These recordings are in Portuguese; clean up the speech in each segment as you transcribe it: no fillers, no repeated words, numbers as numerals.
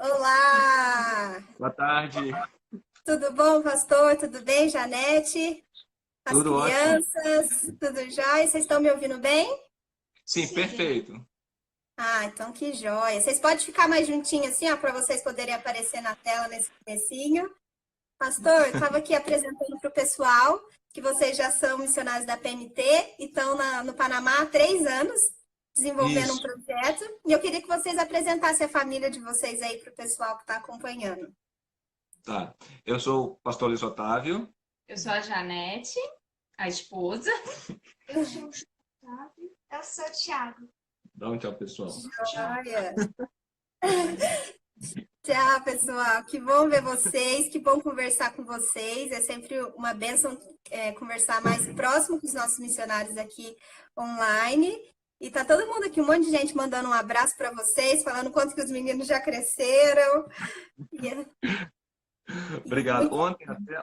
Olá! Boa tarde. Tudo bom, pastor? Tudo bem, Janete? As Tudo ótimo. crianças? Tudo jóia? Vocês estão me ouvindo bem? Sim, perfeito. Ah, então que jóia. Vocês podem ficar mais juntinhos assim, ó, para vocês poderem aparecer na tela nesse comecinho. Pastor, eu estava aqui apresentando para o pessoal que vocês já são missionários da PMT e estão no Panamá há 3 anos, desenvolvendo um Isso, projeto. E eu queria que vocês apresentassem a família de vocês aí para o pessoal que está acompanhando. tá. Eu sou o pastor Luiz Otávio. Eu sou a Janete, a esposa. Eu sou o Otávio. Eu sou o Thiago. Dá um tchau, pessoal. Joia! Tchau, pessoal. Que bom ver vocês, que bom conversar com vocês. É sempre uma bênção conversar mais próximo com os nossos missionários aqui online. E tá todo mundo aqui, um monte de gente mandando um abraço para vocês, falando quanto que os meninos já cresceram. Obrigado.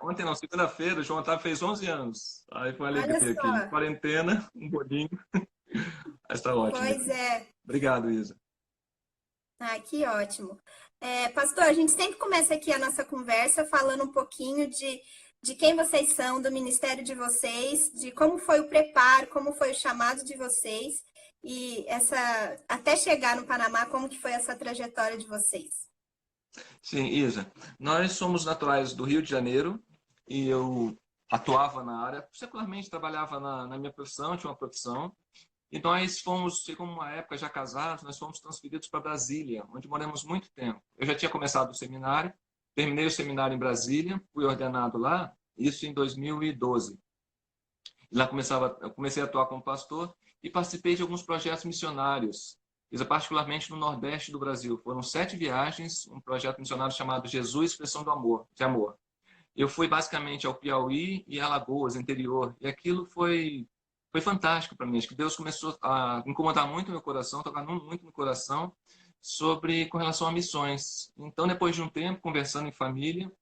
Ontem não, segunda-feira, o João Otávio fez 11 anos. Aí foi uma Olha alegria só. aqui. Quarentena, um bolinho. Mas tá ótimo. Pois é. Obrigado, Isa. Ah, que ótimo. Pastor, a gente sempre começa aqui a nossa conversa falando um pouquinho de quem vocês são, do ministério de vocês, de como foi o preparo, como foi o chamado de vocês e até chegar no Panamá, como que foi essa trajetória de vocês. Sim, Isa. Nós somos naturais do Rio de Janeiro e eu atuava na área, secularmente trabalhava na minha profissão, tinha uma profissão. E nós chegou uma época já casados, nós fomos transferidos para Brasília, onde moramos muito tempo. Eu já tinha começado o seminário, terminei o seminário em Brasília, fui ordenado lá, isso em 2012. Lá eu comecei a atuar como pastor e participei de alguns projetos missionários, particularmente no Nordeste do Brasil. Foram 7 viagens, um projeto missionário chamado Jesus, Expressão do Amor, de Amor. Eu fui basicamente ao Piauí e Alagoas, interior, e aquilo foi fantástico para mim. Acho que Deus começou a incomodar muito o meu coração, tocar muito no coração com relação a missões. Então, depois de um tempo, conversando em família,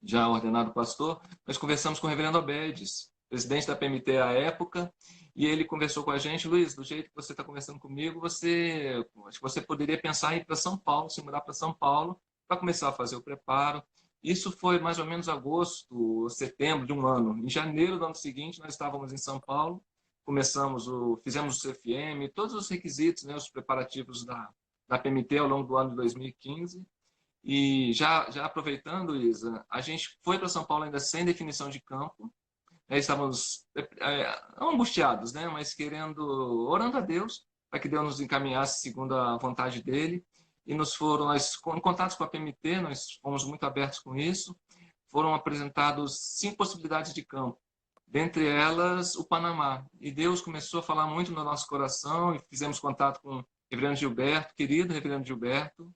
já ordenado pastor, nós conversamos com o reverendo Obedes, presidente da PMT à época, e ele conversou com a gente: Luiz, do jeito que você está conversando comigo, acho que você poderia pensar em ir para São Paulo, se mudar para São Paulo, para começar a fazer o preparo. Isso foi mais ou menos agosto, setembro de um ano. Em janeiro do ano seguinte, nós estávamos em São Paulo, fizemos o CFM, todos os requisitos, né, os preparativos da PMT ao longo do ano de 2015. E já aproveitando, Isa, a gente foi para São Paulo ainda sem definição de campo. Estávamos angustiados, né, mas orando a Deus, para que Deus nos encaminhasse segundo a vontade dele. E nós, em contatos com a PMT, nós fomos muito abertos com isso, foram apresentados 5 possibilidades de campo, dentre elas o Panamá. E Deus começou a falar muito no nosso coração, e fizemos contato com o reverendo Gilberto, querido reverendo Gilberto,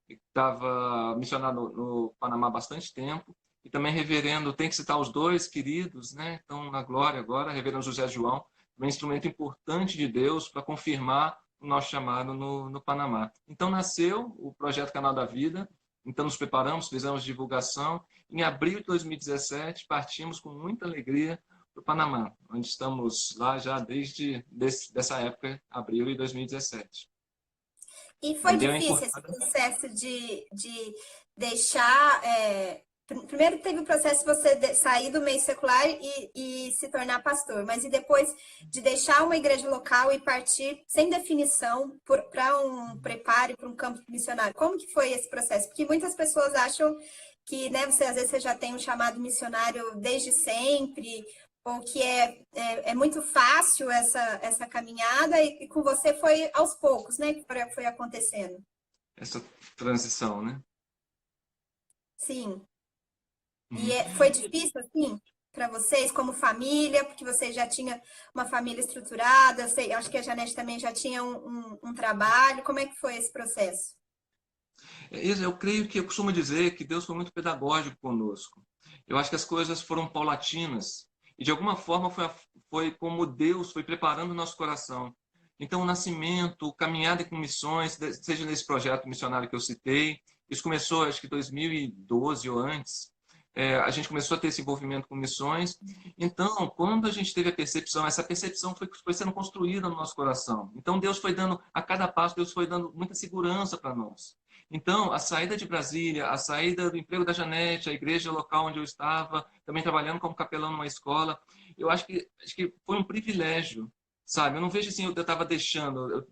que estava missionado no Panamá há bastante tempo, e também reverendo, tem que citar os dois queridos, né? Estão na glória agora, reverendo José João, um instrumento importante de Deus para confirmar o nosso chamado no Panamá. Então nasceu o projeto Canal da Vida, então nos preparamos, fizemos divulgação. Em abril de 2017, partimos com muita alegria para o Panamá, onde estamos lá já desde dessa época, abril de 2017. E foi difícil esse processo de deixar... Primeiro teve o processo de você sair do meio secular e se tornar pastor, mas e depois de deixar uma igreja local e partir sem definição para um preparo, para um campo missionário. Como que foi esse processo? Porque muitas pessoas acham que, né, às vezes você já tem um chamado missionário desde sempre, ou que é muito fácil essa caminhada, e com você foi aos poucos, né, que foi acontecendo. Essa transição, né? Sim. E foi difícil, assim, para vocês, como família, porque você já tinha uma família estruturada, eu acho que a Janete também já tinha um trabalho. Como é que foi esse processo? Eu creio que eu costumo dizer que Deus foi muito pedagógico conosco. Eu acho que as coisas foram paulatinas e, de alguma forma, foi como Deus foi preparando o nosso coração. Então, o nascimento, caminhada com missões, seja nesse projeto missionário que eu citei, isso começou, acho que em 2012 ou antes. A gente começou a ter esse envolvimento com missões. Então, quando a gente teve a percepção, essa percepção foi sendo construída no nosso coração. Então, Deus foi dando, a cada passo, Deus foi dando muita segurança para nós. Então, a saída de Brasília, a saída do emprego da Janete, a igreja local onde eu estava, também trabalhando como capelão numa escola, eu acho que foi um privilégio, sabe? Eu não vejo assim, eu estava deixando.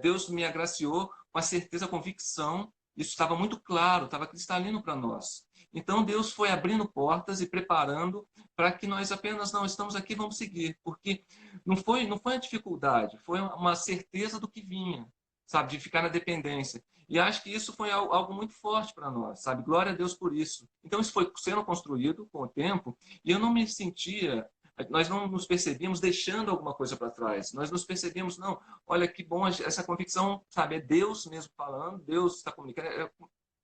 Deus me agraciou com a certeza, a convicção, isso estava muito claro, estava cristalino para nós. Então, Deus foi abrindo portas e preparando para que nós apenas não estamos aqui, vamos seguir, porque não foi a dificuldade, foi uma certeza do que vinha, sabe, de ficar na dependência. E acho que isso foi algo muito forte para nós, sabe? Glória a Deus por isso. Então isso foi sendo construído com o tempo e eu não me sentia, nós não nos percebíamos deixando alguma coisa para trás. Nós nos percebíamos, não, olha que bom essa convicção, sabe? É Deus mesmo falando, Deus está comunicando.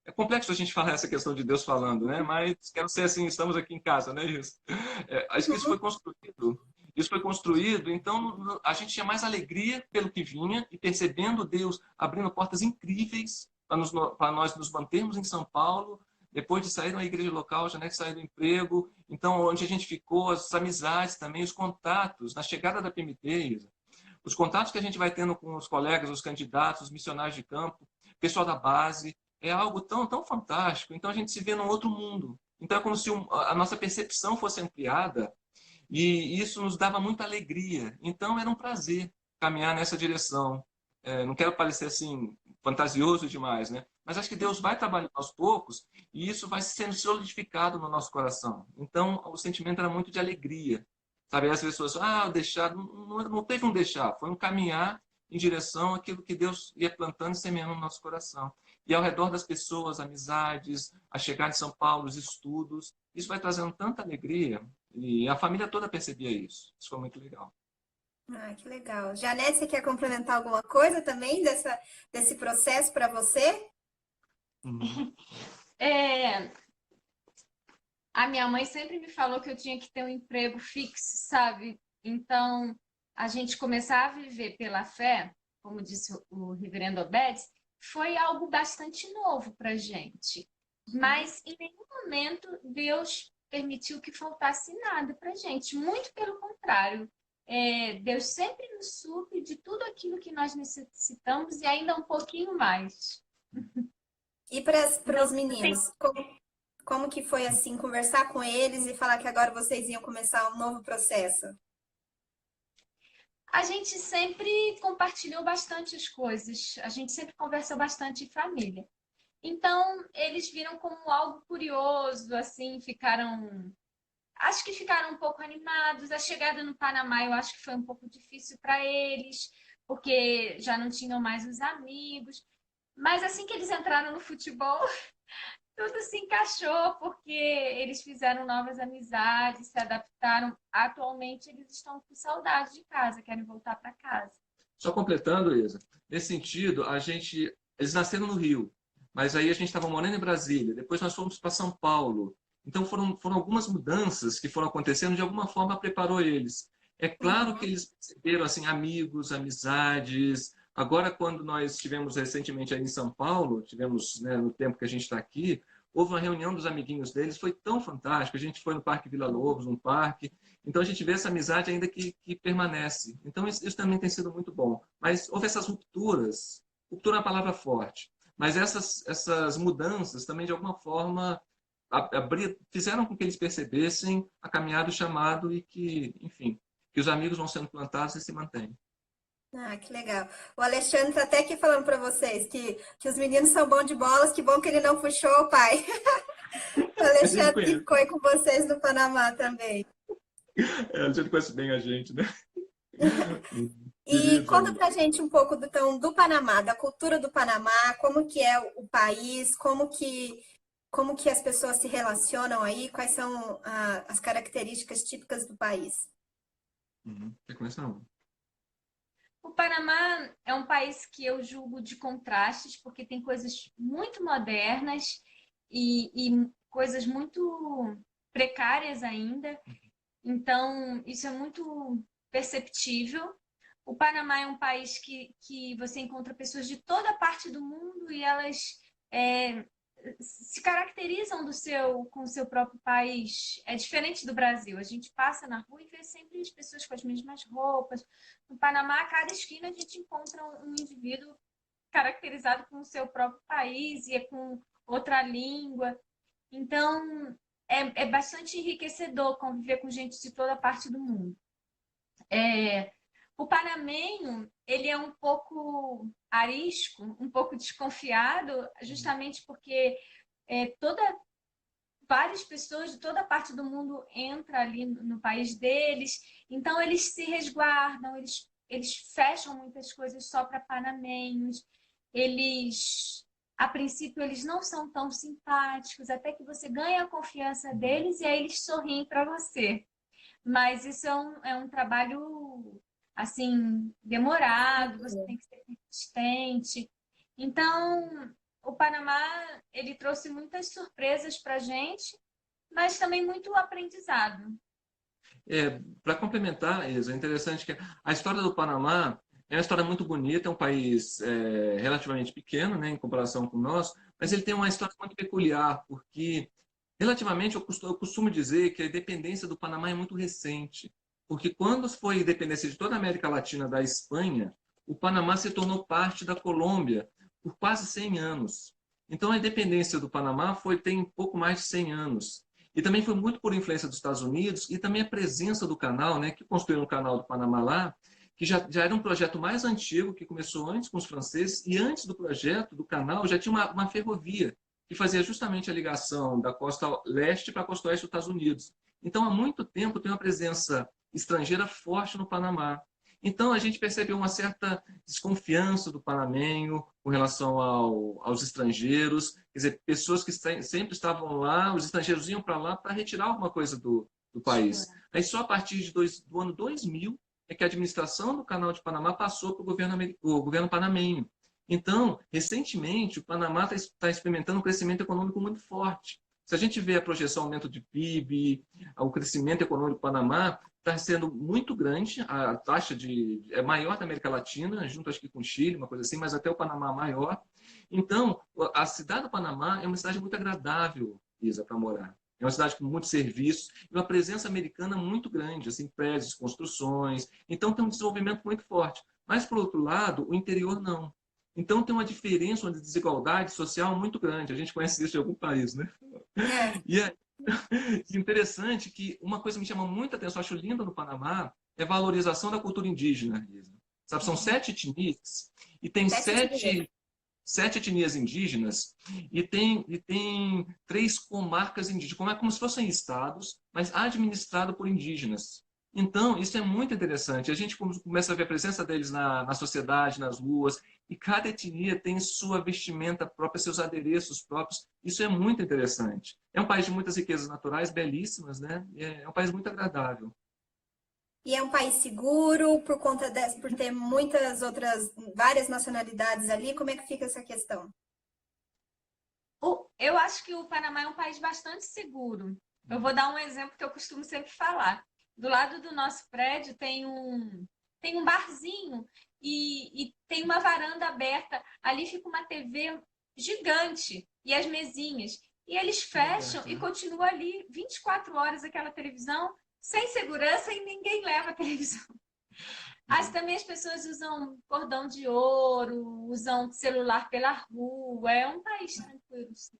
É complexo a gente falar essa questão de Deus falando, né? Mas quero ser assim, estamos aqui em casa, né? Isso. Acho que isso foi construído. Isso foi construído, então a gente tinha mais alegria pelo que vinha e percebendo Deus abrindo portas incríveis para nós nos mantermos em São Paulo, depois de sair da igreja local, já né, sair do emprego, então onde a gente ficou, as amizades também, os contatos, na chegada da PMT, Isa, os contatos que a gente vai tendo com os colegas, os candidatos, os missionários de campo, pessoal da base, é algo tão fantástico. Então a gente se vê num outro mundo. Então é como se a nossa percepção fosse ampliada e isso nos dava muita alegria. Então era um prazer caminhar nessa direção. Não quero parecer assim fantasioso demais, né? Mas acho que Deus vai trabalhando aos poucos e isso vai sendo solidificado no nosso coração. Então o sentimento era muito de alegria. Sabe, as pessoas, deixar, não teve um deixar, foi um caminhar em direção àquilo que Deus ia plantando e semeando no nosso coração. E ao redor das pessoas, amizades, a chegada de São Paulo, os estudos, isso vai trazendo tanta alegria. E a família toda percebia isso. Isso foi muito legal. Ah, que legal. Janete, você quer complementar alguma coisa também desse processo para você? Uhum. A minha mãe sempre me falou que eu tinha que ter um emprego fixo, sabe? Então, a gente começar a viver pela fé, como disse o reverendo Obedes, foi algo bastante novo para gente. Mas em nenhum momento Deus permitiu que faltasse nada para gente. Muito pelo contrário. Deus sempre nos supre de tudo aquilo que nós necessitamos e ainda um pouquinho mais. E para Então, os meninos, como que foi assim, conversar com eles e falar que agora vocês iam começar um novo processo? a gente sempre compartilhou bastante as coisas, a gente sempre conversou bastante em família. Então, eles viram como algo curioso, assim, acho que ficaram um pouco animados. A chegada no Panamá, eu acho que foi um pouco difícil para eles, porque já não tinham mais os amigos. Mas assim que eles entraram no futebol, tudo se encaixou, porque eles fizeram novas amizades, se adaptaram. Atualmente, eles estão com saudade de casa, querem voltar para casa. Só completando, Isa, nesse sentido, eles nasceram no Rio, mas aí a gente estava morando em Brasília, depois nós fomos para São Paulo. Então foram algumas mudanças que foram acontecendo, de alguma forma preparou eles. É claro que eles perceberam assim amigos, amizades. Agora, quando nós estivemos recentemente aí em São Paulo, tivemos, né, no tempo que a gente está aqui, houve uma reunião dos amiguinhos deles, foi tão fantástico. A gente foi no Parque Vila Lobos, num parque, então a gente vê essa amizade ainda que permanece. Então isso também tem sido muito bom. Mas houve essas rupturas. Ruptura é uma palavra forte. Mas essas mudanças também, de alguma forma, fizeram com que eles percebessem a caminhada do chamado e que, enfim, que os amigos vão sendo plantados e se mantêm. Ah, que legal. O Alexandre está até aqui falando para vocês que os meninos são bons de bolas, que bom que ele não puxou o pai. O A gente Alexandre que conhece. ficou aí com vocês no Panamá também. A gente conhece bem a gente, né? E Queridos conta amigos. pra gente um pouco do Panamá, da cultura do Panamá, como que é o país, como que as pessoas se relacionam aí, quais são as características típicas do país. Quer começar? Não? O Panamá é um país que eu julgo de contrastes, porque tem coisas muito modernas e coisas muito precárias ainda. Então, isso é muito perceptível. O Panamá é um país que você encontra pessoas de toda parte do mundo e elas se caracterizam com o seu próprio país. É diferente do Brasil. A gente passa na rua e vê sempre as pessoas com as mesmas roupas. No Panamá, a cada esquina a gente encontra um indivíduo caracterizado com o seu próprio país e é com outra língua. Então, é bastante enriquecedor conviver com gente de toda parte do mundo. O panamenho, ele é um pouco arisco, um pouco desconfiado, justamente porque várias pessoas de toda parte do mundo entram ali no país deles, então eles se resguardam, eles fecham muitas coisas só para panamenhos, a princípio, eles não são tão simpáticos, até que você ganha a confiança deles e aí eles sorriem para você. Mas isso é um trabalho, assim, demorado, você tem que ser persistente. Então, o Panamá, ele trouxe muitas surpresas para a gente, mas também muito aprendizado. Para complementar, Isa, é interessante que a história do Panamá é uma história muito bonita, é um país relativamente pequeno, né, em comparação com nós, mas ele tem uma história muito peculiar, porque relativamente eu costumo dizer que a independência do Panamá é muito recente, porque quando foi a independência de toda a América Latina da Espanha, o Panamá se tornou parte da Colômbia por quase 100 anos. Então a independência do Panamá tem pouco mais de 100 anos. E também foi muito por influência dos Estados Unidos e também a presença do canal, né, que construíram o canal do Panamá lá, que já era um projeto mais antigo, que começou antes com os franceses, e antes do projeto do canal já tinha uma ferrovia que fazia justamente a ligação da costa leste para a costa oeste dos Estados Unidos. Então, há muito tempo tem uma presença estrangeira forte no Panamá. Então, a gente percebe uma certa desconfiança do panamenho com relação aos estrangeiros, quer dizer, pessoas que sempre estavam lá, os estrangeiros iam para lá para retirar alguma coisa do país. Aí, só a partir do ano 2000 é que a administração do Canal de Panamá passou para o governo panamenho. Então, recentemente, o Panamá está experimentando um crescimento econômico muito forte. Se a gente vê a projeção aumento de PIB, o crescimento econômico do Panamá está sendo muito grande, a taxa é maior da América Latina, junto acho que com o Chile, uma coisa assim, mas até o Panamá maior. Então, a cidade do Panamá é uma cidade muito agradável, Isa, para morar. É uma cidade com muitos serviços e uma presença americana muito grande, assim, prédios, construções. Então, tem um desenvolvimento muito forte. Mas, por outro lado, o interior não. Então, tem uma diferença, uma desigualdade social muito grande. A gente conhece isso em algum país, né? E é interessante que uma coisa que me chama muita atenção, acho linda no Panamá, é a valorização da cultura indígena, Isa. Sabe, são 7 etnias e tem 7 etnias indígenas e tem 3 comarcas indígenas, como se fossem estados, mas administrado por indígenas. Então, isso é muito interessante. A gente começa a ver a presença deles na sociedade, nas ruas, e cada etnia tem sua vestimenta própria, seus adereços próprios. Isso é muito interessante. É um país de muitas riquezas naturais, belíssimas, né? É um país muito agradável. E é um país seguro por ter várias nacionalidades ali. Como é que fica essa questão? Eu acho que o Panamá é um país bastante seguro. Eu vou dar um exemplo que eu costumo sempre falar. Do lado do nosso prédio tem um barzinho e tem uma varanda aberta. Ali fica uma TV gigante e as mesinhas. E eles fecham e continuam ali 24 horas aquela televisão sem segurança e ninguém leva a televisão. Também as pessoas usam cordão de ouro, usam celular pela rua. É um país tranquilo, sim.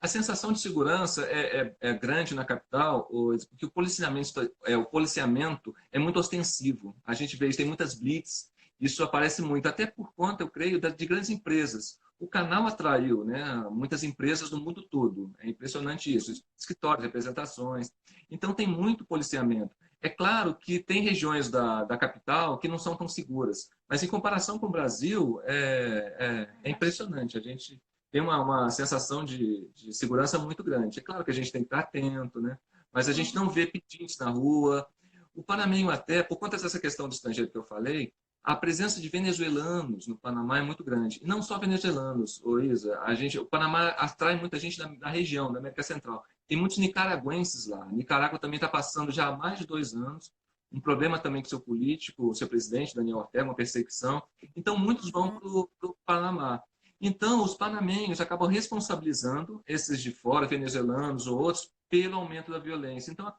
A sensação de segurança é grande na capital, porque o policiamento é muito ostensivo. A gente vê isso, tem muitas blitz, isso aparece muito, até por conta, eu creio, de grandes empresas. O canal atraiu, né, muitas empresas do mundo todo. É impressionante isso. Escritórios, representações. Então, tem muito policiamento. É claro que tem regiões da capital que não são tão seguras, mas em comparação com o Brasil, é impressionante. A gente tem uma sensação de segurança muito grande. É claro que a gente tem que estar atento, né? Mas a gente não vê pedintes na rua. O panamenho até, por conta dessa questão do estrangeiro que eu falei, a presença de venezuelanos no Panamá é muito grande. E não só venezuelanos, Isa. O Panamá atrai muita gente da região, da América Central. Tem muitos nicaragüenses lá. Nicarágua também está passando já há mais de 2 anos um problema também com seu político, o seu presidente, Daniel Ortega, uma perseguição. Então, muitos vão para o Panamá. Então, os panamenhos acabam responsabilizando esses de fora, venezuelanos ou outros, pelo aumento da violência. Então,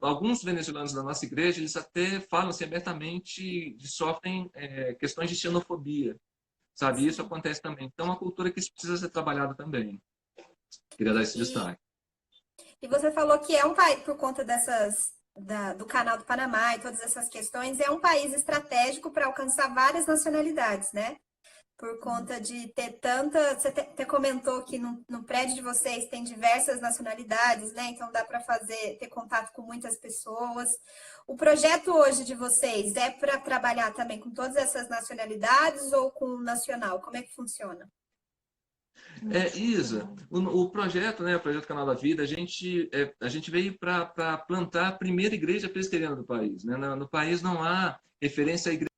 alguns venezuelanos da nossa igreja, eles até falam assim, abertamente, sofrem questões de xenofobia. sabe? Isso acontece também. Então, é uma cultura que isso precisa ser trabalhada também. Queria dar esse destaque. E você falou que é um país, por conta do Canal do Panamá e todas essas questões, é um país estratégico para alcançar várias nacionalidades, né? Por conta de ter tanta. Você até comentou que no prédio de vocês tem diversas nacionalidades, né? Então dá para ter contato com muitas pessoas. O projeto hoje de vocês é para trabalhar também com todas essas nacionalidades ou com o nacional? Como é que funciona? Isa, o projeto, né, o projeto Canal da Vida, a gente veio para plantar a primeira igreja presbiteriana do país, né? No país não há referência à igreja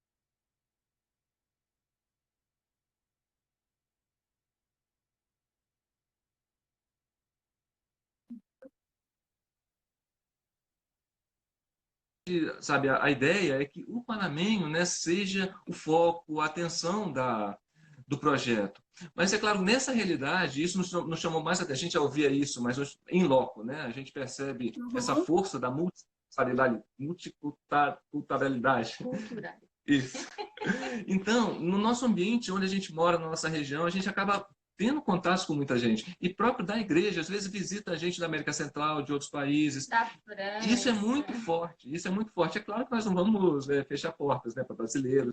sabe, a ideia é que o panamenho, né, seja o foco, a atenção do projeto. Mas é claro, nessa realidade, isso nos chamou mais atenção, a gente já ouvia isso, mas em loco, né, a gente percebe essa força da multiculturalidade. Isso. Então, no nosso ambiente, onde a gente mora, na nossa região, a gente acaba tendo contatos com muita gente. E próprio da igreja, às vezes visita a gente da América Central, de outros países. Da França. Isso é muito forte, isso é muito forte. É claro que nós não vamos fechar portas, né, para brasileiros.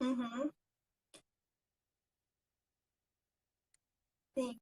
Uhum. Sim.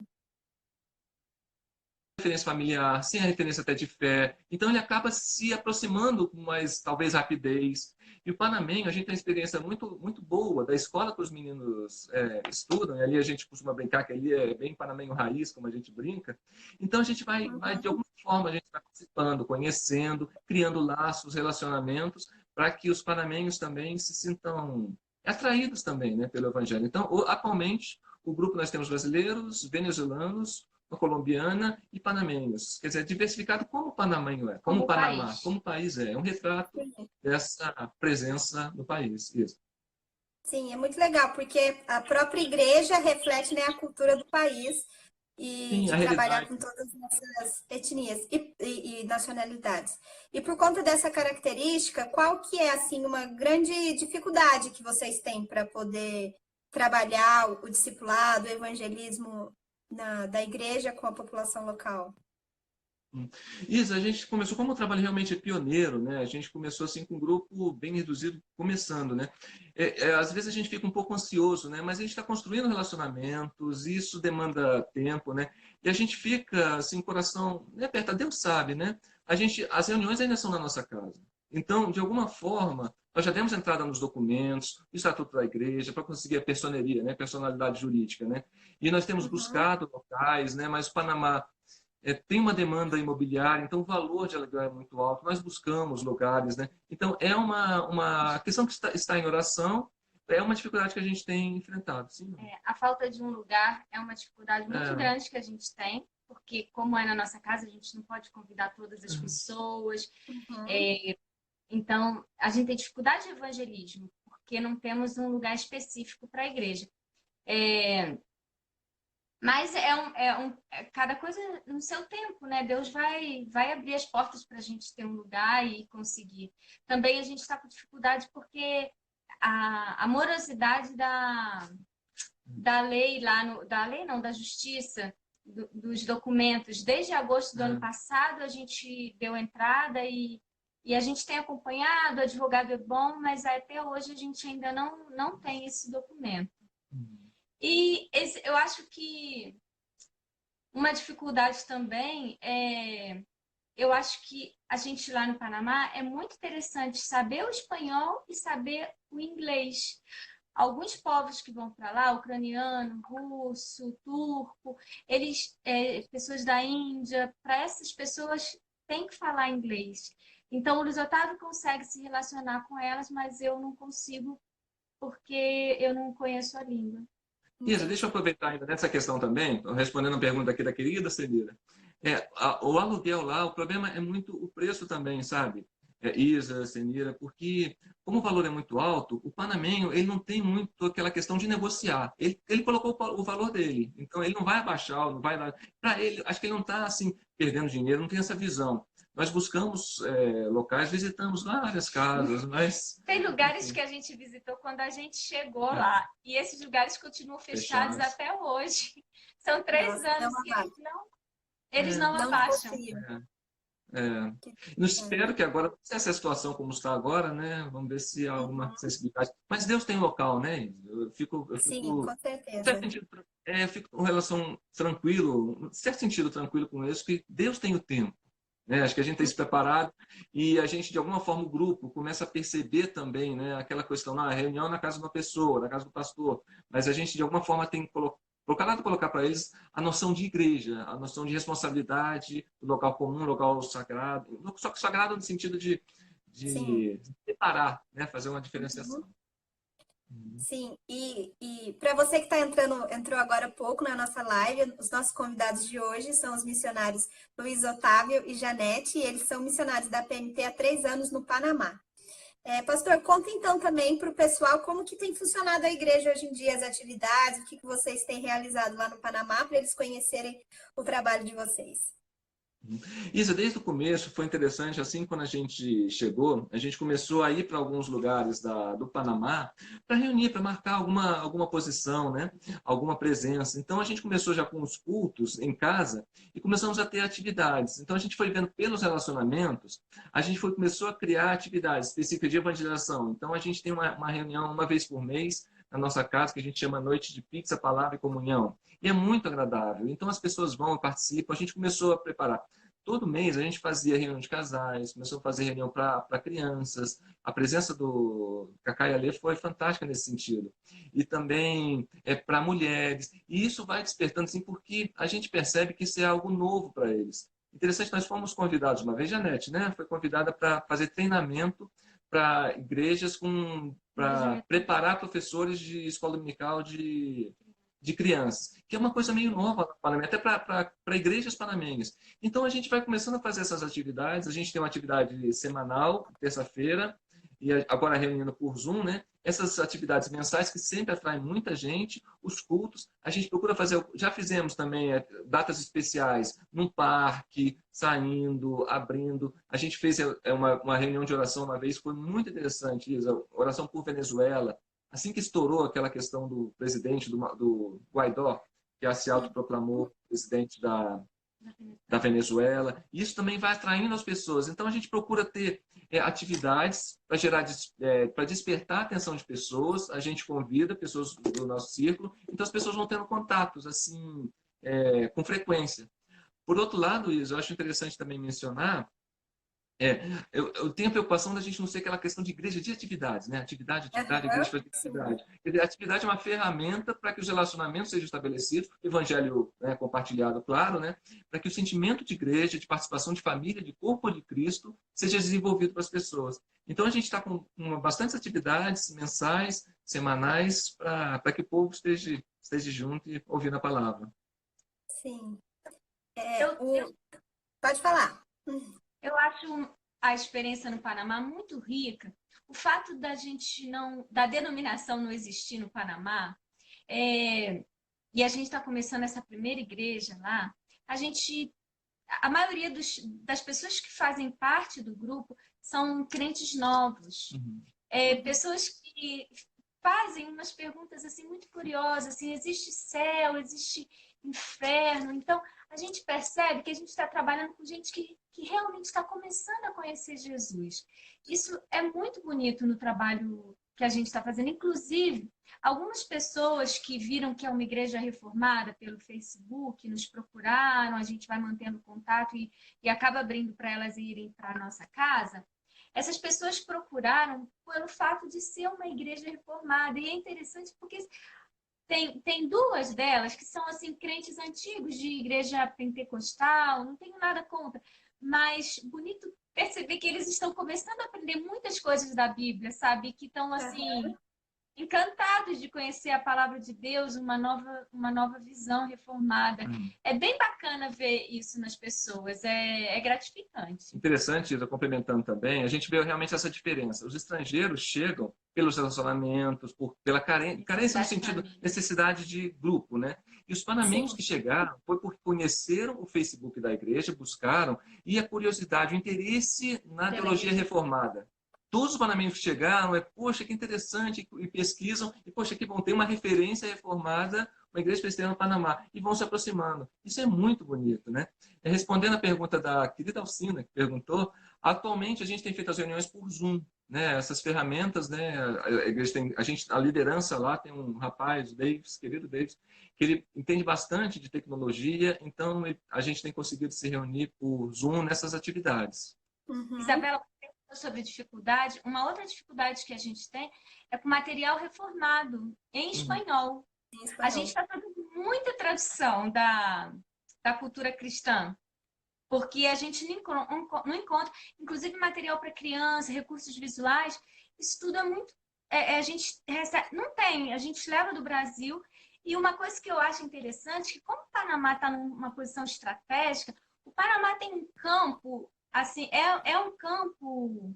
Referência familiar, sem a referência até de fé. Então ele acaba se aproximando com mais, talvez, rapidez. E o panamenho, a gente tem uma experiência muito, muito boa da escola que os meninos estudam, e ali a gente costuma brincar que ali é bem panamenho raiz, como a gente brinca. Então a gente vai de alguma forma, a gente vai participando, conhecendo, criando laços, relacionamentos, para que os panamenhos também se sintam atraídos também, né, pelo evangelho. Então, atualmente, o grupo nós temos brasileiros, venezuelanos, uma colombiana e panamenhos. Quer dizer, diversificado como o panamenho é, como o Panamá, país. como o país é. É um retrato dessa presença no país. Isso. Sim, é muito legal, porque a própria igreja reflete, né, a cultura do país e Sim, de a trabalhar realidade. com todas essas etnias e nacionalidades. E por conta dessa característica, qual que é, assim, uma grande dificuldade que vocês têm para poder trabalhar o discipulado, o evangelismo da igreja com a população local? Isso, a gente começou, como o trabalho realmente é pioneiro, né? A gente começou assim com um grupo bem reduzido, começando, né? Às vezes a gente fica um pouco ansioso, né? Mas a gente está construindo relacionamentos, isso demanda tempo, né? E a gente fica assim, coração, né, aperta, Deus sabe, né? As reuniões ainda são na nossa casa. Então, de alguma forma, nós já demos entrada nos documentos, o estatuto da igreja, para conseguir a personeria, né? Personalidade jurídica, né? E nós temos buscado locais, né? Mas o Panamá tem uma demanda imobiliária, então o valor de aluguel é muito alto. Nós buscamos lugares, né? Então é uma questão que está em oração, é uma dificuldade que a gente tem enfrentado. Sim. A falta de um lugar é uma dificuldade muito grande que a gente tem, porque como é na nossa casa, a gente não pode convidar todas as pessoas. Então, a gente tem dificuldade de evangelismo, porque não temos um lugar específico para a igreja. Mas cada coisa no seu tempo, né? Deus vai abrir as portas para a gente ter um lugar e conseguir. Também a gente está com dificuldade porque a morosidade da lei da justiça, dos documentos. Desde agosto do ano passado a gente deu entrada e a gente tem acompanhado, o advogado é bom, mas até hoje a gente ainda não tem esse documento. E eu acho que uma dificuldade também eu acho que a gente lá no Panamá é muito interessante saber o espanhol e saber o inglês. Alguns povos que vão para lá, ucraniano, russo, turco, pessoas da Índia, para essas pessoas tem que falar inglês. Então o Luiz Otávio consegue se relacionar com elas, mas eu não consigo porque eu não conheço a língua. Isa, deixa eu aproveitar ainda nessa questão também, respondendo a pergunta aqui da querida Celira. O aluguel lá, o problema é muito o preço também, sabe? Isa, Celira, porque como o valor é muito alto, o panamenho ele não tem muito aquela questão de negociar. Ele colocou o valor dele, então ele não vai abaixar, não vai. Para ele, acho que ele não está assim perdendo dinheiro, não tem essa visão. Nós buscamos locais, visitamos várias casas, mas... Tem lugares que a gente visitou quando a gente chegou lá. E esses lugares continuam fechados até hoje. São 3 anos que eles não abaixam. Não espero que agora, se essa situação como está agora, né? Vamos ver se há alguma sensibilidade. Mas Deus tem local, né? Sim, com certeza. Eu fico com relação tranquilo, em certo sentido tranquilo com isso, que Deus tem o tempo. Né? Acho que a gente tem se preparado e a gente, de alguma forma, o grupo começa a perceber também, né? Aquela questão, a reunião na casa de uma pessoa, na casa do pastor, mas a gente, de alguma forma, tem que colocar para eles a noção de igreja, a noção de responsabilidade, do local comum, local sagrado, só que sagrado no sentido de separar, né? Fazer uma diferenciação. Sim, e para você que entrou agora há pouco na nossa live, os nossos convidados de hoje são os missionários Luiz Otávio e Janete, e eles são missionários da PMT há 3 anos no Panamá. Pastor, conta então também para o pessoal como que tem funcionado a igreja hoje em dia, as atividades, o que vocês têm realizado lá no Panamá, para eles conhecerem o trabalho de vocês. Isa, desde o começo foi interessante, assim, quando a gente chegou, a gente começou a ir para alguns lugares do Panamá para reunir, para marcar alguma posição, né? Alguma presença. Então a gente começou já com os cultos em casa e começamos a ter atividades. Então a gente foi vendo pelos relacionamentos, a gente começou a criar atividades específicas de evangelização. Então a gente tem uma reunião uma vez por mês na nossa casa, que a gente chama Noite de Pizza, Palavra e Comunhão. E é muito agradável. Então as pessoas vão e participam. A gente começou a preparar. Todo mês a gente fazia reunião de casais, começou a fazer reunião para crianças. A presença do Cacá e Alê foi fantástica nesse sentido. E também para mulheres. E isso vai despertando, assim, porque a gente percebe que isso é algo novo para eles. Interessante, nós fomos convidados uma vez, Janete, né? Foi convidada para fazer treinamento para igrejas para preparar professores de escola dominical de crianças, que é uma coisa meio nova no Panamá, até para igrejas panamenhas. Então a gente vai começando a fazer essas atividades, a gente tem uma atividade semanal, terça-feira, e agora reunindo por Zoom, né? Essas atividades mensais que sempre atraem muita gente, os cultos, a gente procura fazer, já fizemos também datas especiais num parque, saindo, abrindo. A gente fez uma reunião de oração uma vez, foi muito interessante, Isa, oração por Venezuela. Assim que estourou aquela questão do presidente, do Guaidó, que se autoproclamou presidente da Venezuela, isso também vai atraindo as pessoas. Então a gente procura ter atividades para gerar, para despertar a atenção de pessoas. A gente convida pessoas do nosso círculo, então as pessoas vão tendo contatos assim com frequência. Por outro lado, Isa, eu acho interessante também mencionar eu tenho a preocupação da gente não ser aquela questão de igreja de atividades, né? Atividade, igreja de atividade. A atividade é uma ferramenta para que os relacionamentos sejam estabelecidos, evangelho, né, compartilhado, claro, né? Para que o sentimento de igreja, de participação de família, de corpo de Cristo, seja desenvolvido para as pessoas. Então a gente está com bastantes atividades mensais, semanais, para que o povo esteja junto e ouvindo a palavra. Sim. Pode falar. Eu acho a experiência no Panamá muito rica. O fato da denominação não existir no Panamá, e a gente está começando essa primeira igreja lá, a maioria das pessoas que fazem parte do grupo são crentes novos. Pessoas que fazem umas perguntas assim muito curiosas, assim, existe céu, existe inferno? Então, a gente percebe que a gente está trabalhando com gente que realmente está começando a conhecer Jesus. Isso é muito bonito no trabalho que a gente está fazendo. Inclusive, algumas pessoas que viram que é uma igreja reformada pelo Facebook, nos procuraram, a gente vai mantendo contato e acaba abrindo para elas irem para a nossa casa. Essas pessoas procuraram pelo fato de ser uma igreja reformada. E é interessante porque tem 2 delas que são assim crentes antigos de igreja pentecostal, não tenho nada contra, mas bonito perceber que eles estão começando a aprender muitas coisas da Bíblia, sabe? Que estão assim encantados de conhecer a palavra de Deus, uma nova visão reformada. É bem bacana ver isso nas pessoas, é gratificante. Interessante, Isa, complementando também, a gente vê realmente essa diferença. Os estrangeiros chegam pelos relacionamentos, pela carência no sentido necessidade de grupo, né? E os panamenhos que chegaram foi porque conheceram o Facebook da igreja, buscaram, e a curiosidade, o interesse na teologia reformada. Todos os panamenhos que chegaram poxa, que interessante, e pesquisam, e poxa, que bom, tem uma referência reformada, uma igreja presbiteriana no Panamá, e vão se aproximando. Isso é muito bonito, né? Respondendo a pergunta da querida Alcina, que perguntou, atualmente a gente tem feito as reuniões por Zoom, né? Essas ferramentas, né? A igreja tem, a liderança lá tem um rapaz, o Davis, querido Davis, que ele entende bastante de tecnologia, então a gente tem conseguido se reunir por Zoom nessas atividades. Isabela, sobre dificuldade, uma outra dificuldade que a gente tem é com material reformado em espanhol. A gente está fazendo muita tradução da cultura cristã, porque a gente não encontra, inclusive material para criança, recursos visuais, isso tudo é muito... a gente recebe, não tem, a gente leva do Brasil, e uma coisa que eu acho interessante, que como o Panamá está numa posição estratégica, o Panamá tem um campo, assim, é um campo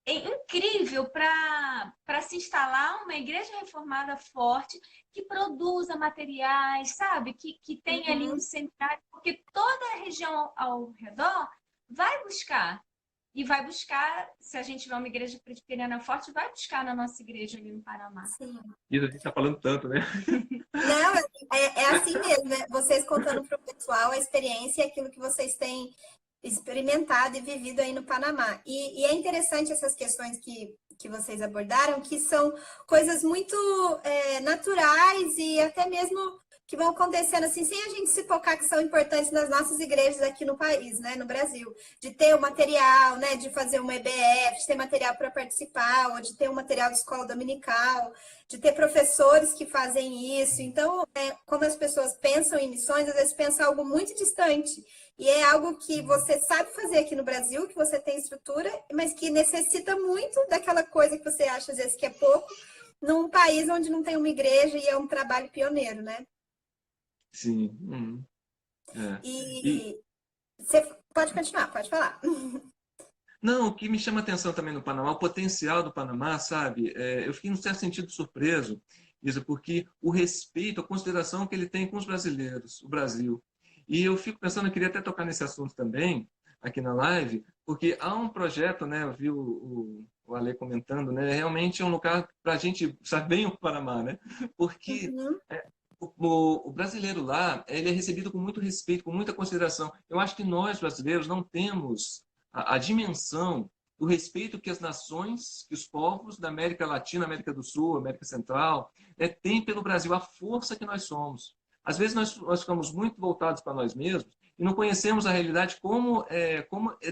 incrível para se instalar uma igreja reformada forte que produza materiais, sabe? Que tem ali um seminário, porque toda a região ao redor vai buscar. E vai buscar, se a gente tiver uma igreja presbiteriana forte, vai buscar na nossa igreja ali no Panamá. Sim. E a gente está falando tanto, né? Não, é assim mesmo, né? Vocês contando para o pessoal a experiência e aquilo que vocês têm experimentado e vivido aí no Panamá. E é interessante essas questões que vocês abordaram, que são coisas muito naturais e até mesmo que vão acontecendo assim, sem a gente se focar, que são importantes nas nossas igrejas aqui no país, né, no Brasil. De ter o material, né, de fazer uma EBF, de ter material para participar, ou de ter um material de escola dominical, de ter professores que fazem isso. Então, quando as pessoas pensam em missões, às vezes pensam algo muito distante. E é algo que você sabe fazer aqui no Brasil, que você tem estrutura, mas que necessita muito daquela coisa que você acha, às vezes, que é pouco, num país onde não tem uma igreja e é um trabalho pioneiro, né? Sim. E você pode continuar, pode falar. Não, o que me chama a atenção também no Panamá, o potencial do Panamá, sabe? Eu fiquei, num certo sentido, surpreso, Isa, porque o respeito, a consideração que ele tem com os brasileiros, o Brasil. E eu fico pensando, eu queria até tocar nesse assunto também, aqui na live, porque há um projeto, né? Eu vi o Ale comentando, né? Realmente é um lugar para a gente saber bem o Panamá, né? Porque o brasileiro lá, ele é recebido com muito respeito, com muita consideração. Eu acho que nós, brasileiros, não temos a dimensão do respeito que as nações, que os povos da América Latina, América do Sul, América Central, têm pelo Brasil, a força que nós somos. Às vezes nós ficamos muito voltados para nós mesmos e não conhecemos a realidade como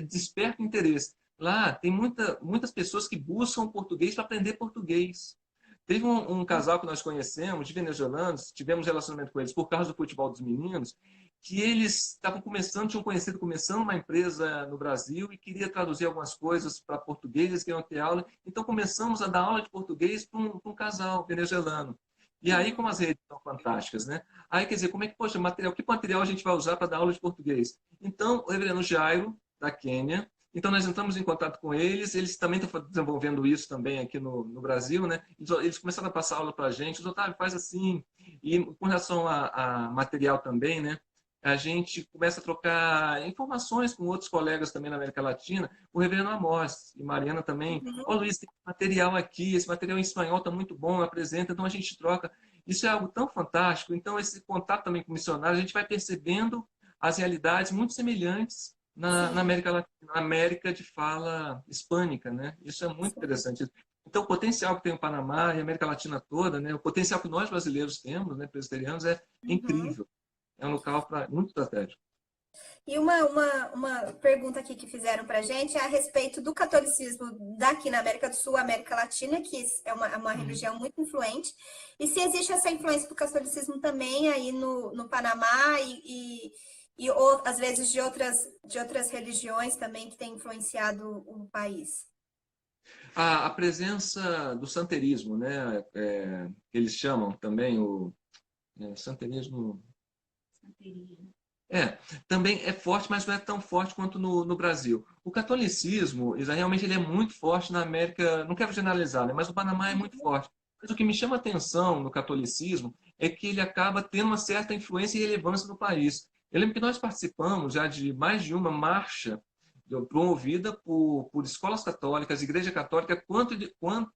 desperta interesse. Lá tem muitas pessoas que buscam português para aprender português. Teve um casal que nós conhecemos, de venezuelanos, tivemos relacionamento com eles por causa do futebol dos meninos, que eles estavam tinham conhecido começando uma empresa no Brasil e queria traduzir algumas coisas para português, eles queriam ter aula. Então começamos a dar aula de português para um casal venezuelano. E aí, como as redes são fantásticas, né? Aí, quer dizer, poxa, que material a gente vai usar para dar aula de português? Então, o reverendo Jairo, da Quênia, então nós entramos em contato com eles também estão desenvolvendo isso também aqui no Brasil, né? Eles começaram a passar aula para a gente, Otávio, faz assim. E com relação a material também, né? A gente começa a trocar informações com outros colegas também na América Latina, o reverendo Amós e Mariana também. Luiz, tem material aqui, esse material em espanhol está muito bom, apresenta, então a gente troca. Isso é algo tão fantástico. Então, esse contato também com missionários, a gente vai percebendo as realidades muito semelhantes na América Latina, na América de fala hispânica, né? Isso é muito interessante. Então, o potencial que tem o Panamá e a América Latina toda, né? O potencial que nós brasileiros temos, né, presbiterianos, é incrível. É um local muito estratégico. E uma pergunta aqui que fizeram para a gente é a respeito do catolicismo daqui na América do Sul, América Latina, que é uma religião muito influente, e se existe essa influência do catolicismo também aí no Panamá ou, às vezes, de outras religiões também que têm influenciado o país. A presença do santerismo, né? Eles chamam também o santerismo... É, também é forte, mas não é tão forte quanto no Brasil. O catolicismo, Isa, realmente ele é muito forte na América, não quero generalizar, né, mas o Panamá é muito forte. Mas o que me chama a atenção no catolicismo é que ele acaba tendo uma certa influência e relevância no país. Eu lembro que nós participamos já de mais de uma marcha promovida por escolas católicas, Igreja Católica,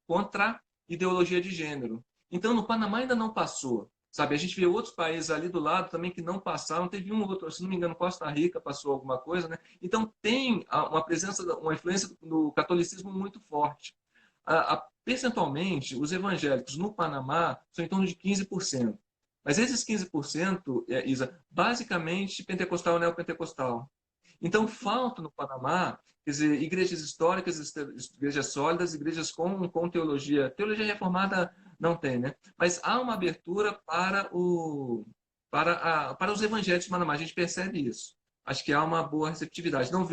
contra a ideologia de gênero. Então, no Panamá ainda não passou. Sabe, a gente vê outros países ali do lado também que não passaram. Teve um outro, se não me engano, Costa Rica passou alguma coisa, né? Então tem uma presença, uma influência do catolicismo muito forte. Percentualmente, os evangélicos no Panamá são em torno de 15%. Mas esses 15%, Isa, basicamente pentecostal e neopentecostal. Então falta no Panamá, quer dizer, igrejas históricas, igrejas sólidas, igrejas com teologia. Teologia reformada não tem, né? Mas há uma abertura para os evangélicos do Panamá. A gente percebe isso. Acho que há uma boa receptividade. Não